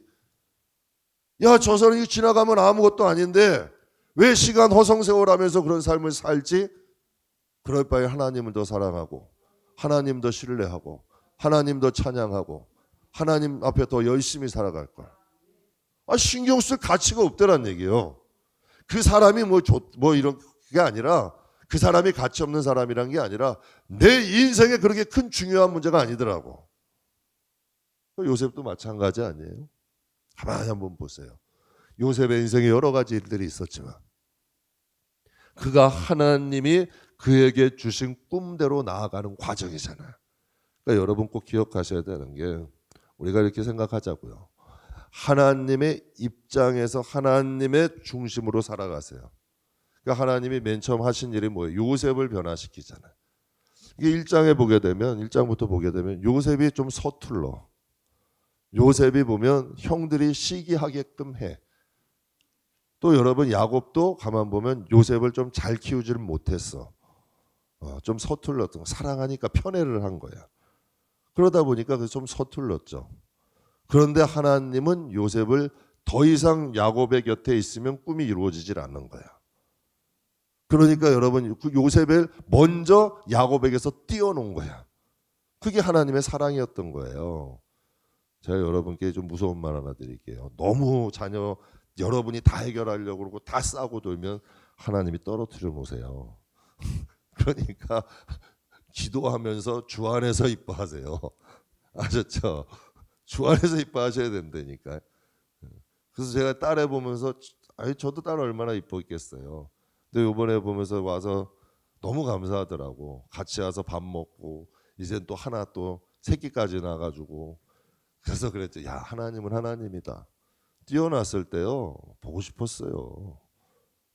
야, 저 사람이 지나가면 아무것도 아닌데 왜 시간 허송세월하면서 그런 삶을 살지? 그럴 바에 하나님을 더 사랑하고 하나님 더 신뢰하고 하나님 더 찬양하고 하나님 앞에 더 열심히 살아갈 걸. 신경 쓸 가치가 없더란 얘기예요. 그 사람이 뭐 이런 게 아니라, 그 사람이 가치 없는 사람이란 게 아니라 내 인생에 그렇게 큰 중요한 문제가 아니더라고. 요셉도 마찬가지 아니에요? 가만히 한번 보세요. 요셉의 인생에 여러 가지 일들이 있었지만 그가 하나님이 그에게 주신 꿈대로 나아가는 과정이잖아요. 그러니까 여러분 꼭 기억하셔야 되는 게, 우리가 이렇게 생각하자고요. 하나님의 입장에서 하나님의 중심으로 살아가세요. 그러니까 하나님이 맨 처음 하신 일이 뭐예요? 요셉을 변화시키잖아요. 이게 1장에 보게 되면, 1장부터 보게 되면 요셉이 좀 서툴러. 요셉이 보면 형들이 시기하게끔 해. 또 여러분 야곱도 가만 보면 요셉을 좀 잘 키우지를 못했어. 좀 서툴렀던, 사랑하니까 편애를 한 거야. 그러다 보니까 좀 서툴렀죠. 그런데 하나님은 요셉을 더 이상 야곱의 곁에 있으면 꿈이 이루어지질 않는 거야. 그러니까 여러분 요셉을 먼저 야곱에게서 띄워놓은 거야. 그게 하나님의 사랑이었던 거예요. 제가 여러분께 좀 무서운 말 하나 드릴게요. 너무 자녀 여러분이 다 해결하려고 그러고 다 싸고 돌면 하나님이 떨어뜨려 놓으세요. 그러니까 기도하면서 주 안에서 이뻐하세요. 아셨죠? 주 안에서 이뻐하셔야 된다니까. 그래서 제가 딸애 보면서, 저도 딸 얼마나 이뻐했겠어요. 근데 이번에 보면서 와서 너무 감사하더라고. 같이 와서 밥 먹고 이젠 또 하나 또 새끼까지 나가지고. 그래서 그랬죠. 야, 하나님은 하나님이다. 띄어났을 때요, 보고 싶었어요.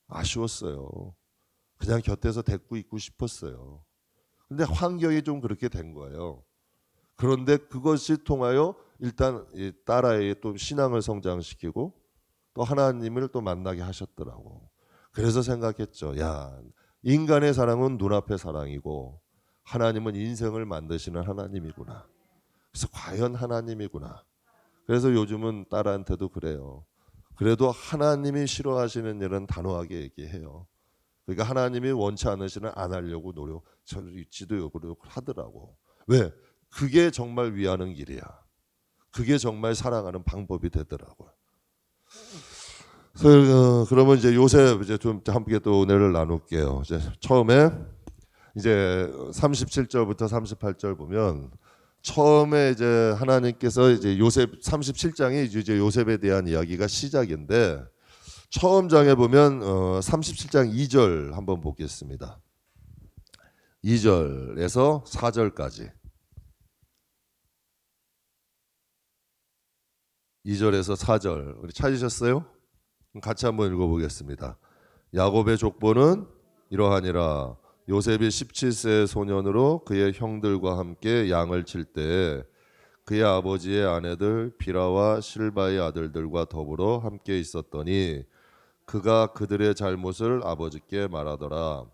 아쉬웠어요. 그냥 곁에서 데리고 있고 싶었어요. 근데 환경이 좀 그렇게 된 거예요. 그런데 그것이 통하여 일단 이 딸아이의 또 신앙을 성장시키고 또 하나님을 또 만나게 하셨더라고. 그래서 생각했죠. 야, 인간의 사랑은 눈앞의 사랑이고 하나님은 인생을 만드시는 하나님이구나. 그래서 과연 하나님이구나. 그래서 요즘은 딸한테도 그래요. 그래도 하나님이 싫어하시는 일은 단호하게 얘기해요. 그러니까 하나님이 원치 않으시는 안 하려고 노력을 하더라고. 왜? 그게 정말 위하는 길이야. 그게 정말 사랑하는 방법이 되더라고요. 그러면 이제 요셉 이제 좀 함께 또 은혜를 나눌게요. 이제 처음에 이제 37절부터 38절 보면 처음에 이제 하나님께서 이제 요셉 37장이 이제 요셉에 대한 이야기가 시작인데 처음 장에 보면 37장 2절 한번 보겠습니다. 2절에서 4절까지. 2절에서 4절. 우리 찾으셨어요? 같이 한번 읽어보겠습니다. 야곱의 족보는 이러하니라. 요셉이 17세 소년으로 그의 형들과 함께 양을 칠 때 그의 아버지의 아내들 비라와 실바의 아들들과 더불어 함께 있었더니 그가 그들의 잘못을 아버지께 말하더라.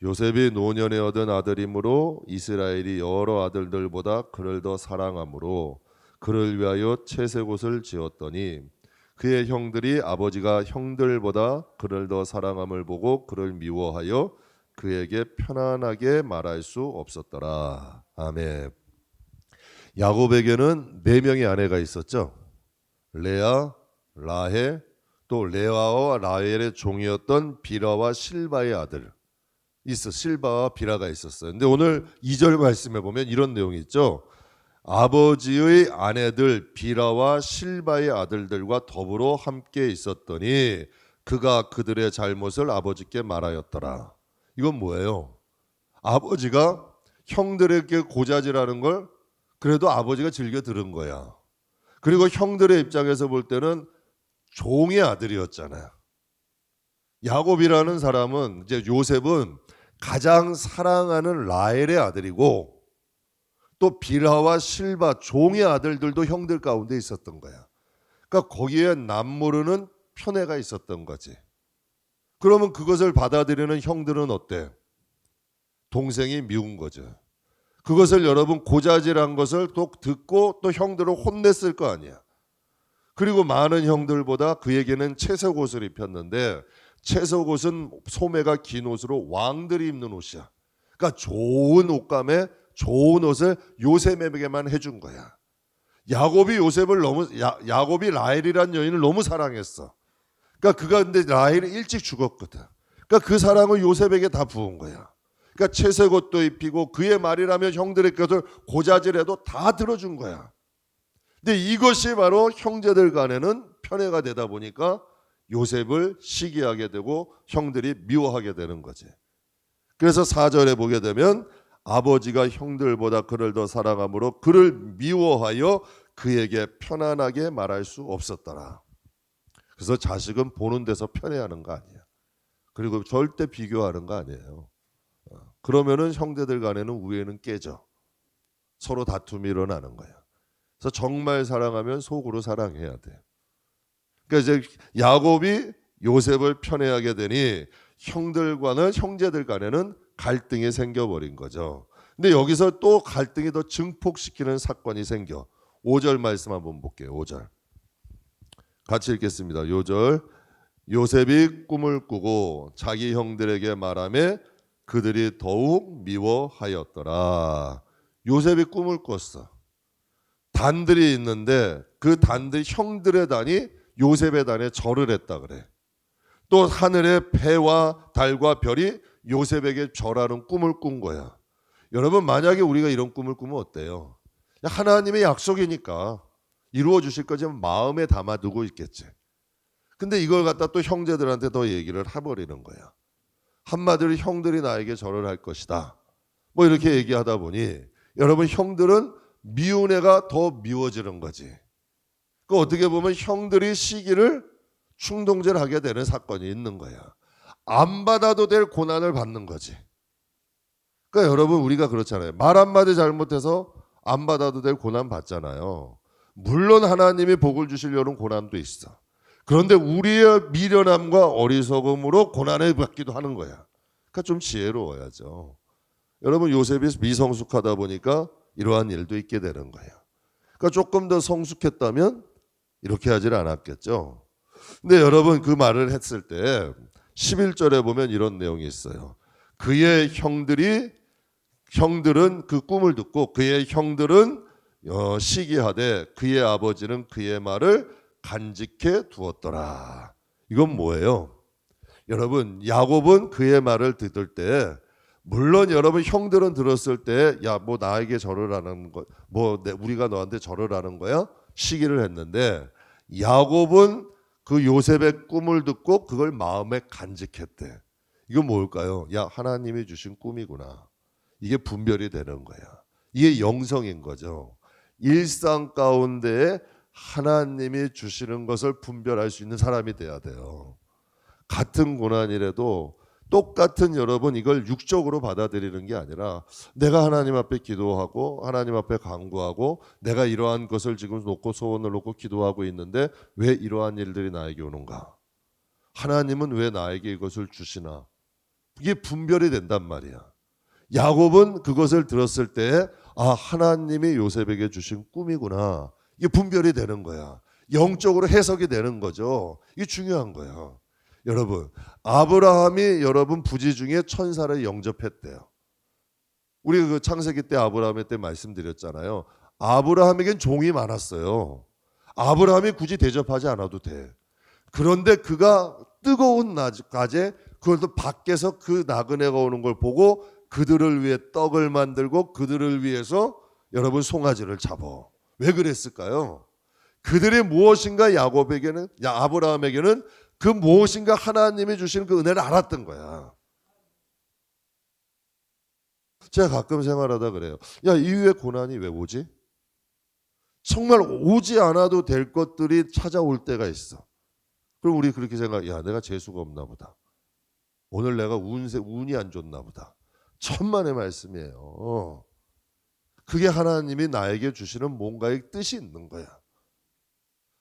요셉이 노년에 얻은 아들이므로 이스라엘이 여러 아들들보다 그를 더 사랑하므로 그를 위하여 채색옷을 지었더니 그의 형들이 아버지가 형들보다 그를 더 사랑함을 보고 그를 미워하여 그에게 편안하게 말할 수 없었더라. 아멘. 야곱에게는 4명의 아내가 있었죠. 레아, 라헬, 또 레아와 라헬의 종이었던 비라와 실바의 아들. 실바와 비라가 있었어요. 근데 오늘 2절 말씀에 보면 이런 내용이 있죠. 아버지의 아내들 비라와 실바의 아들들과 더불어 함께 있었더니 그가 그들의 잘못을 아버지께 말하였더라. 이건 뭐예요? 아버지가 형들에게 고자질하는 걸 그래도 아버지가 즐겨 들은 거야. 그리고 형들의 입장에서 볼 때는 종의 아들이었잖아요. 야곱이라는 사람은, 이제 요셉은 가장 사랑하는 라헬의 아들이고 또 빌하와 실바 종의 아들들도 형들 가운데 있었던 거야. 그러니까 거기에 남모르는 편애가 있었던 거지. 그러면 그것을 받아들이는 형들은 어때? 동생이 미운 거죠. 그것을 여러분 고자질한 것을 또 듣고 또 형들을 혼냈을 거 아니야. 그리고 많은 형들보다 그에게는 채색 옷을 입혔는데 채색 옷은 소매가 긴 옷으로 왕들이 입는 옷이야. 그러니까 좋은 옷감에 좋은 옷을 요셉에게만 해준 거야. 야곱이 요셉을 야곱이 라헬이란 여인을 너무 사랑했어. 그러니까 그가 근데 라헬이 일찍 죽었거든. 그러니까 그 사랑을 요셉에게 다 부은 거야. 그러니까 채색 옷도 입히고 그의 말이라면 형들의 것을 고자질해도 다 들어준 거야. 근데 이것이 바로 형제들 간에는 편애가 되다 보니까 요셉을 시기하게 되고 형들이 미워하게 되는 거지. 그래서 4절에 보게 되면 아버지가 형들보다 그를 더 사랑함으로 그를 미워하여 그에게 편안하게 말할 수 없었더라. 그래서 자식은 보는 데서 편애하는 거 아니야. 그리고 절대 비교하는 거 아니에요. 그러면은 형제들 간에는 우애는 깨져. 서로 다툼이 일어나는 거야. 그래서 정말 사랑하면 속으로 사랑해야 돼. 그러니까 이제 야곱이 요셉을 편애하게 되니 형제들 간에는 갈등이 생겨버린 거죠. 근데 여기서 또 갈등이 더 증폭시키는 사건이 생겨. 5절 말씀 한번 볼게요. 5절 같이 읽겠습니다. 5절 요셉이 꿈을 꾸고 자기 형들에게 말하며 그들이 더욱 미워하였더라. 요셉이 꿈을 꿨어. 단들이 있는데 그 단들 형들의 단이 요셉의 단에 절을 했다 그래. 또 하늘의 배와 달과 별이 요셉에게 절하는 꿈을 꾼 거야. 여러분 만약에 우리가 이런 꿈을 꾸면 어때요? 하나님의 약속이니까 이루어 주실 거지만 마음에 담아두고 있겠지. 근데 이걸 갖다 또 형제들한테 더 얘기를 해버리는 거야. 한마디로 형들이 나에게 절을 할 것이다. 뭐 이렇게 얘기하다 보니 여러분 형들은 미운 애가 더 미워지는 거지. 그 어떻게 보면 형들이 시기를 충동질하게 되는 사건이 있는 거야. 안 받아도 될 고난을 받는 거지. 그러니까 여러분 우리가 그렇잖아요. 말 한마디 잘못해서 안 받아도 될 고난 받잖아요. 물론 하나님이 복을 주시려는 고난도 있어. 그런데 우리의 미련함과 어리석음으로 고난을 받기도 하는 거야. 그러니까 좀 지혜로워야죠. 여러분 요셉이 미성숙하다 보니까 이러한 일도 있게 되는 거예요. 그러니까 조금 더 성숙했다면 이렇게 하질 않았겠죠. 근데 여러분 그 말을 했을 때 11절에 보면 이런 내용이 있어요. 그의 형들은 그 꿈을 듣고 그의 형들은 시기하되 그의 아버지는 그의 말을 간직해 두었더라. 이건 뭐예요? 여러분 야곱은 그의 말을 들을 때 물론 여러분 형들은 들었을 때 야 뭐 나에게 절을 하는 거 뭐 우리가 너한테 절을 하는 거야? 시기를 했는데 야곱은 그 요셉의 꿈을 듣고 그걸 마음에 간직했대. 이건 뭘까요? 야 하나님이 주신 꿈이구나. 이게 분별이 되는 거야. 이게 영성인 거죠. 일상 가운데에 하나님이 주시는 것을 분별할 수 있는 사람이 돼야 돼요. 같은 고난이라도 똑같은 여러분 이걸 육적으로 받아들이는 게 아니라 내가 하나님 앞에 기도하고 하나님 앞에 간구하고 내가 이러한 것을 지금 놓고 소원을 놓고 기도하고 있는데 왜 이러한 일들이 나에게 오는가? 하나님은 왜 나에게 이것을 주시나? 이게 분별이 된단 말이야. 야곱은 그것을 들었을 때 아 하나님이 요셉에게 주신 꿈이구나. 이게 분별이 되는 거야. 영적으로 해석이 되는 거죠. 이게 중요한 거야. 여러분 아브라함이 여러분 부지 중에 천사를 영접했대요. 우리 그 창세기 때 아브라함의 때 말씀드렸잖아요. 아브라함에겐 종이 많았어요. 아브라함이 굳이 대접하지 않아도 돼. 그런데 그가 뜨거운 낮에 그것도 밖에서 그 나그네가 오는 걸 보고 그들을 위해 떡을 만들고 그들을 위해서 여러분 송아지를 잡어. 왜 그랬을까요? 그들의 무엇인가 아브라함에게는 그 무엇인가 하나님이 주시는 그 은혜를 알았던 거야. 제가 가끔 생활하다 그래요. 야, 이 위에 고난이 왜 오지? 정말 오지 않아도 될 것들이 찾아올 때가 있어. 그럼 우리 그렇게 생각, 야, 내가 재수가 없나 보다. 오늘 내가 운이 안 좋나 보다. 천만의 말씀이에요. 그게 하나님이 나에게 주시는 뭔가의 뜻이 있는 거야.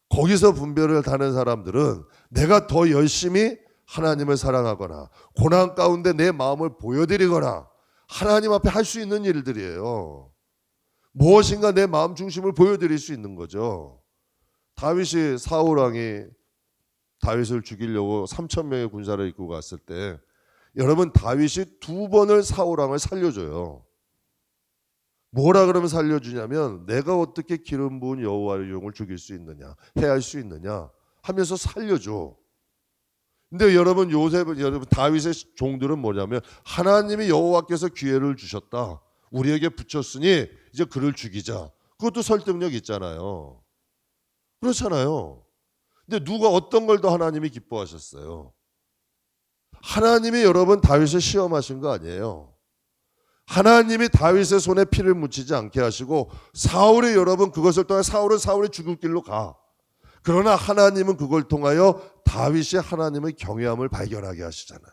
거기서 분별을 하는 사람들은 내가 더 열심히 하나님을 사랑하거나 고난 가운데 내 마음을 보여드리거나 하나님 앞에 할 수 있는 일들이에요. 무엇인가 내 마음 중심을 보여드릴 수 있는 거죠. 다윗이 사울 왕이 다윗을 죽이려고 3,000명의 군사를 이끌고 갔을 때 여러분 다윗이 2번을 사울 왕을 살려줘요. 뭐라 그러면 살려주냐면 내가 어떻게 기름 부은 여호와의 용을 죽일 수 있느냐, 해할 수 있느냐 하면서 살려줘. 근데 여러분 다윗의 종들은 뭐냐면 하나님이 여호와께서 기회를 주셨다. 우리에게 붙였으니 이제 그를 죽이자. 그것도 설득력 있잖아요. 그렇잖아요. 근데 누가 어떤 걸 더 하나님이 기뻐하셨어요? 하나님이 여러분 다윗을 시험하신 거 아니에요. 하나님이 다윗의 손에 피를 묻히지 않게 하시고 사울이 여러분 그것을 통해 사울은 사울의 죽을 길로 가. 그러나 하나님은 그걸 통하여 다윗이 하나님의 경외함을 발견하게 하시잖아요.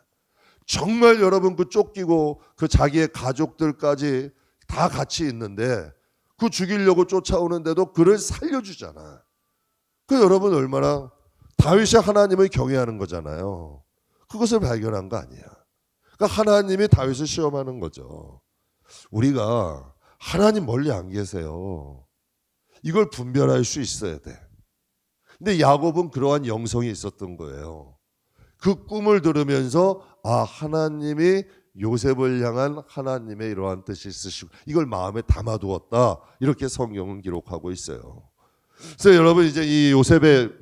정말 여러분 그 쫓기고 그 자기의 가족들까지 다 같이 있는데 그 죽이려고 쫓아오는데도 그를 살려주잖아. 그 여러분 얼마나 다윗이 하나님을 경외하는 거잖아요. 그것을 발견한 거 아니야. 그러니까 하나님이 다윗을 시험하는 거죠. 우리가 하나님 멀리 안 계세요. 이걸 분별할 수 있어야 돼. 근데 야곱은 그러한 영성이 있었던 거예요. 그 꿈을 들으면서 하나님이 요셉을 향한 하나님의 이러한 뜻이 있으시고 이걸 마음에 담아두었다. 이렇게 성경은 기록하고 있어요. 그래서 여러분 이제 이 요셉의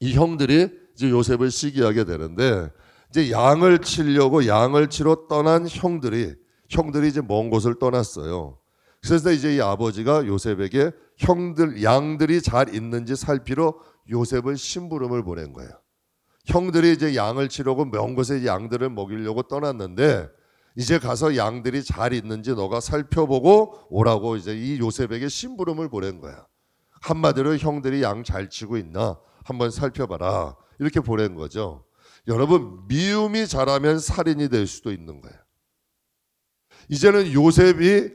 이 형들이 이제 요셉을 시기하게 되는데 이제 양을 치러 떠난 형들이 이제 먼 곳을 떠났어요. 그래서 이제 이 아버지가 요셉에게 양들이 잘 있는지 살피러 요셉을 심부름을 보낸 거예요. 형들이 이제 양을 치려고 먼 곳에 양들을 먹이려고 떠났는데 이제 가서 양들이 잘 있는지 너가 살펴보고 오라고 이제 이 요셉에게 심부름을 보낸 거야. 한마디로 형들이 양 잘 치고 있나 한번 살펴봐라 이렇게 보낸 거죠. 여러분 미움이 자라면 살인이 될 수도 있는 거예요. 이제는 요셉이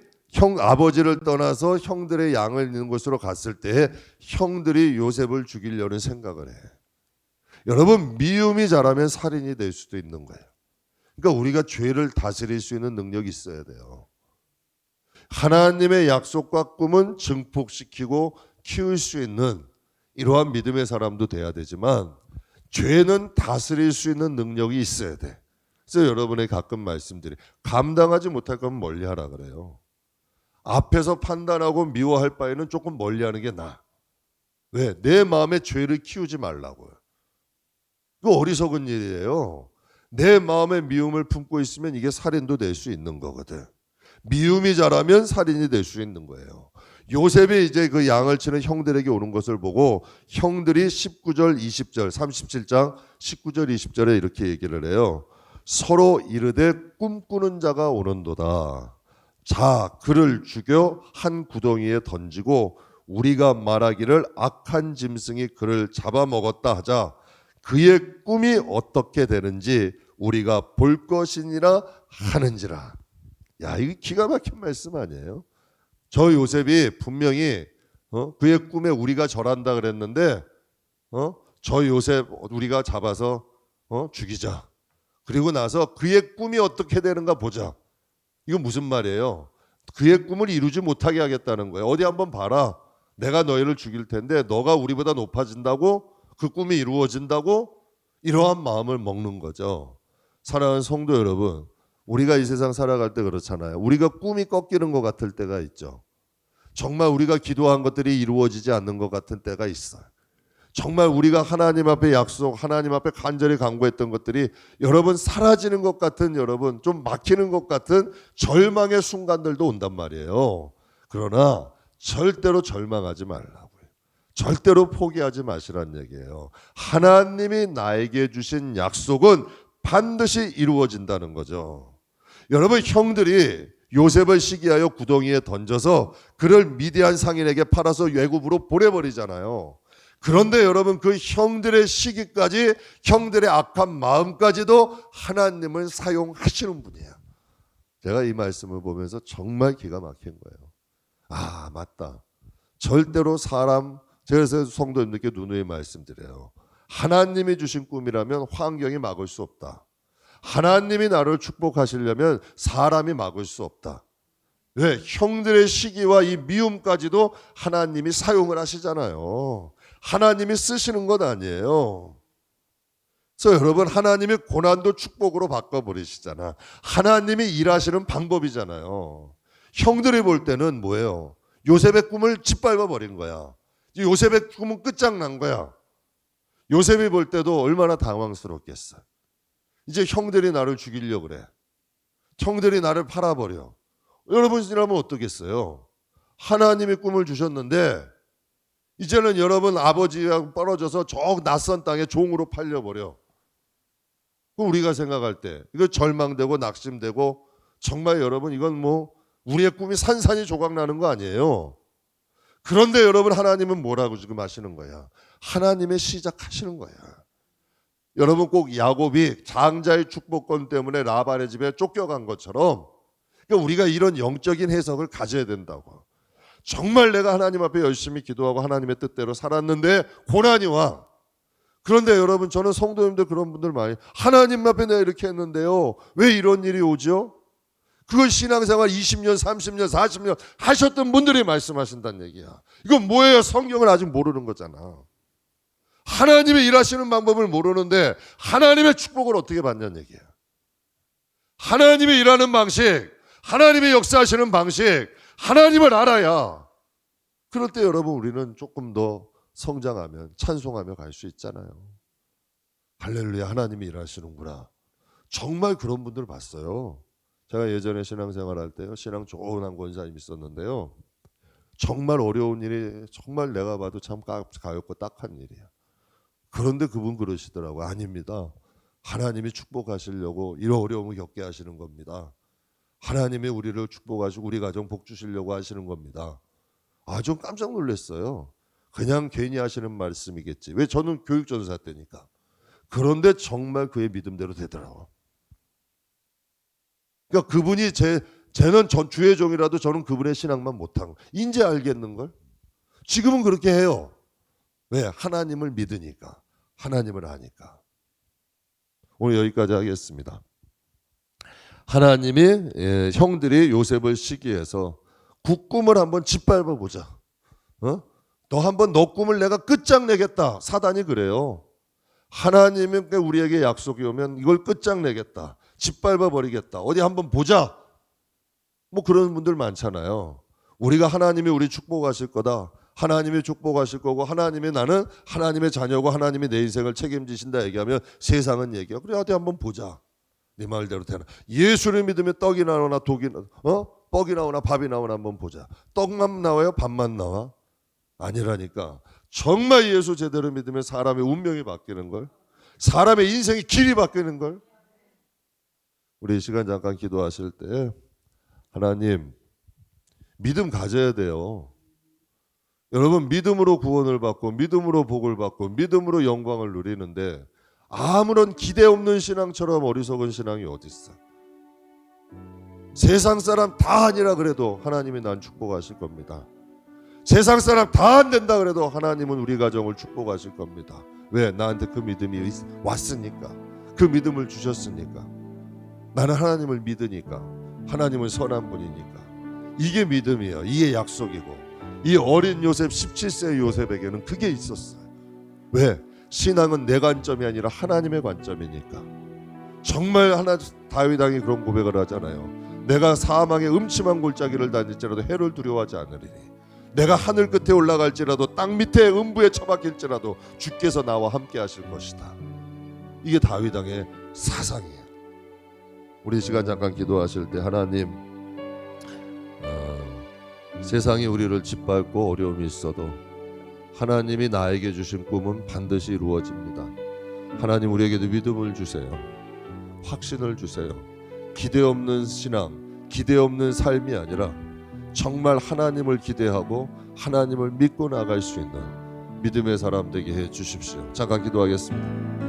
아버지를 떠나서 형들의 양을 있는 곳으로 갔을 때 형들이 요셉을 죽이려는 생각을 해. 여러분 미움이 자라면 살인이 될 수도 있는 거예요. 그러니까 우리가 죄를 다스릴 수 있는 능력이 있어야 돼요. 하나님의 약속과 꿈은 증폭시키고 키울 수 있는 이러한 믿음의 사람도 돼야 되지만 죄는 다스릴 수 있는 능력이 있어야 돼. 그래서 여러분의 가끔 말씀드리 감당하지 못할 거면 멀리하라 그래요. 앞에서 판단하고 미워할 바에는 조금 멀리하는 게 나아. 왜? 내 마음에 죄를 키우지 말라고요. 이거 어리석은 일이에요. 내 마음에 미움을 품고 있으면 이게 살인도 될 수 있는 거거든. 미움이 자라면 살인이 될 수 있는 거예요. 요셉이 이제 그 양을 치는 형들에게 오는 것을 보고 형들이 19절, 20절, 37장 19절, 20절에 이렇게 얘기를 해요. 서로 이르되 꿈꾸는 자가 오는도다. 자, 그를 죽여 한 구덩이에 던지고 우리가 말하기를 악한 짐승이 그를 잡아먹었다 하자. 그의 꿈이 어떻게 되는지 우리가 볼 것이니라 하는지라. 야, 이거 기가 막힌 말씀 아니에요? 저 요셉이 분명히 그의 꿈에 우리가 절한다 그랬는데 저 요셉 우리가 잡아서 죽이자. 그리고 나서 그의 꿈이 어떻게 되는가 보자. 이거 무슨 말이에요? 그의 꿈을 이루지 못하게 하겠다는 거예요. 어디 한번 봐라. 내가 너희를 죽일 텐데 너가 우리보다 높아진다고? 그 꿈이 이루어진다고? 이러한 마음을 먹는 거죠. 사랑하는 성도 여러분, 우리가 이 세상 살아갈 때 그렇잖아요. 우리가 꿈이 꺾이는 것 같을 때가 있죠. 정말 우리가 기도한 것들이 이루어지지 않는 것 같은 때가 있어요. 정말 우리가 하나님 앞에 약속, 하나님 앞에 간절히 간구했던 것들이 여러분 사라지는 것 같은, 여러분 좀 막히는 것 같은 절망의 순간들도 온단 말이에요. 그러나 절대로 절망하지 말라고요. 절대로 포기하지 마시란 얘기예요. 하나님이 나에게 주신 약속은 반드시 이루어진다는 거죠. 여러분 형들이 요셉을 시기하여 구덩이에 던져서 그를 미디안 상인에게 팔아서 외국으로 보내버리잖아요. 그런데 여러분 그 형들의 시기까지, 형들의 악한 마음까지도 하나님은 사용하시는 분이에요. 제가 이 말씀을 보면서 정말 기가 막힌 거예요. 아, 맞다. 절대로 사람, 그래서 성도님들께 누누이 말씀드려요. 하나님이 주신 꿈이라면 환경이 막을 수 없다. 하나님이 나를 축복하시려면 사람이 막을 수 없다. 왜? 형들의 시기와 이 미움까지도 하나님이 사용을 하시잖아요. 하나님이 쓰시는 것 아니에요. 그래서 여러분, 하나님이 고난도 축복으로 바꿔버리시잖아. 하나님이 일하시는 방법이잖아요. 형들이 볼 때는 뭐예요? 요셉의 꿈을 짓밟아 버린 거야. 요셉의 꿈은 끝장난 거야. 요셉이 볼 때도 얼마나 당황스럽겠어. 이제 형들이 나를 죽이려고 그래. 형들이 나를 팔아버려. 여러분이라면 어떻겠어요? 하나님이 꿈을 주셨는데 이제는 여러분 아버지하고 떨어져서 저 낯선 땅에 종으로 팔려버려. 그럼 우리가 생각할 때 이거 절망되고 낙심되고, 정말 여러분 이건 뭐 우리의 꿈이 산산이 조각나는 거 아니에요. 그런데 여러분, 하나님은 뭐라고 지금 하시는 거야? 하나님의 시작하시는 거야. 여러분, 꼭 야곱이 장자의 축복권 때문에 라반의 집에 쫓겨간 것처럼, 그러니까 우리가 이런 영적인 해석을 가져야 된다고. 정말 내가 하나님 앞에 열심히 기도하고 하나님의 뜻대로 살았는데 고난이 와. 그런데 여러분, 저는 성도님들 그런 분들 많이, 하나님 앞에 내가 이렇게 했는데요, 왜 이런 일이 오죠? 그걸 신앙생활 20년, 30년, 40년 하셨던 분들이 말씀하신다는 얘기야. 이건 뭐예요? 성경을 아직 모르는 거잖아. 하나님의 일하시는 방법을 모르는데 하나님의 축복을 어떻게 받냐는 얘기야. 하나님의 일하는 방식, 하나님의 역사하시는 방식, 하나님을 알아야, 그럴 때 여러분 우리는 조금 더 성장하면, 찬송하며 갈 수 있잖아요. 할렐루야, 하나님이 일하시는구나. 정말 그런 분들 봤어요. 제가 예전에 신앙생활 할 때요, 신앙 좋은 한 권사님 있었는데요, 정말 어려운 일이, 정말 내가 봐도 참 가볍고 딱한 일이야. 그런데 그분 그러시더라고요. 아닙니다. 하나님이 축복하시려고 이런 어려움을 겪게 하시는 겁니다. 하나님이 우리를 축복하시고 우리 가정 복 주시려고 하시는 겁니다. 아, 좀 깜짝 놀랐어요. 그냥 괜히 하시는 말씀이겠지. 왜? 저는 교육전사 때니까. 그런데 정말 그의 믿음대로 되더라고요. 그러니까 그분이 쟤는 전 주의 종이라도 저는 그분의 신앙만 못한 거. 이제 알겠는걸? 지금은 그렇게 해요. 왜? 하나님을 믿으니까. 하나님을 아니까. 오늘 여기까지 하겠습니다. 하나님이 형들이 요셉을 시기해서 국꿈을 한번 짓밟아 보자. 너 한번 너 꿈을 내가 끝장내겠다. 사단이 그래요. 하나님이 우리에게 약속이 오면 이걸 끝장내겠다. 짓밟아 버리겠다. 어디 한번 보자. 뭐 그런 분들 많잖아요. 우리가 하나님이 우리 축복하실 거다. 하나님이 축복하실 거고, 하나님이 나는 하나님의 자녀고 하나님이 내 인생을 책임지신다 얘기하면 세상은 얘기야. 그래, 어디 한번 보자. 네 말대로 되나. 예수를 믿으면 떡이 나오나 뻑이 나오나 밥이 나오나 한번 보자. 떡만 나와요? 밥만 나와? 아니라니까. 정말 예수 제대로 믿으면 사람의 운명이 바뀌는 걸, 사람의 인생의 길이 바뀌는 걸. 우리 이 시간 잠깐 기도하실 때 하나님, 믿음 가져야 돼요. 여러분, 믿음으로 구원을 받고 믿음으로 복을 받고 믿음으로 영광을 누리는데 아무런 기대 없는 신앙처럼 어리석은 신앙이 어디 있어? 세상 사람 다 아니라 그래도 하나님이 난 축복하실 겁니다. 세상 사람 다 안 된다 그래도 하나님은 우리 가정을 축복하실 겁니다. 왜? 나한테 그 믿음이 왔으니까, 그 믿음을 주셨으니까, 나는 하나님을 믿으니까, 하나님은 선한 분이니까. 이게 믿음이에요. 이게 약속이고, 이 어린 요셉, 17세 요셉에게는 그게 있었어요. 왜? 신앙은 내 관점이 아니라 하나님의 관점이니까. 정말 다윗 왕이 그런 고백을 하잖아요. 내가 사망의 음침한 골짜기를 다닐지라도 해를 두려워하지 않으리니, 내가 하늘 끝에 올라갈지라도 땅 밑에 음부에 처박힐지라도 주께서 나와 함께 하실 것이다. 이게 다윗 왕의 사상이에요. 우리 시간 잠깐 기도하실 때 하나님, 세상이 우리를 짓밟고 어려움이 있어도 하나님이 나에게 주신 꿈은 반드시 이루어집니다. 하나님, 우리에게도 믿음을 주세요. 확신을 주세요. 기대 없는 신앙, 기대 없는 삶이 아니라 정말 하나님을 기대하고 하나님을 믿고 나갈 수 있는 믿음의 사람 되게 해 주십시오. 잠깐 기도하겠습니다.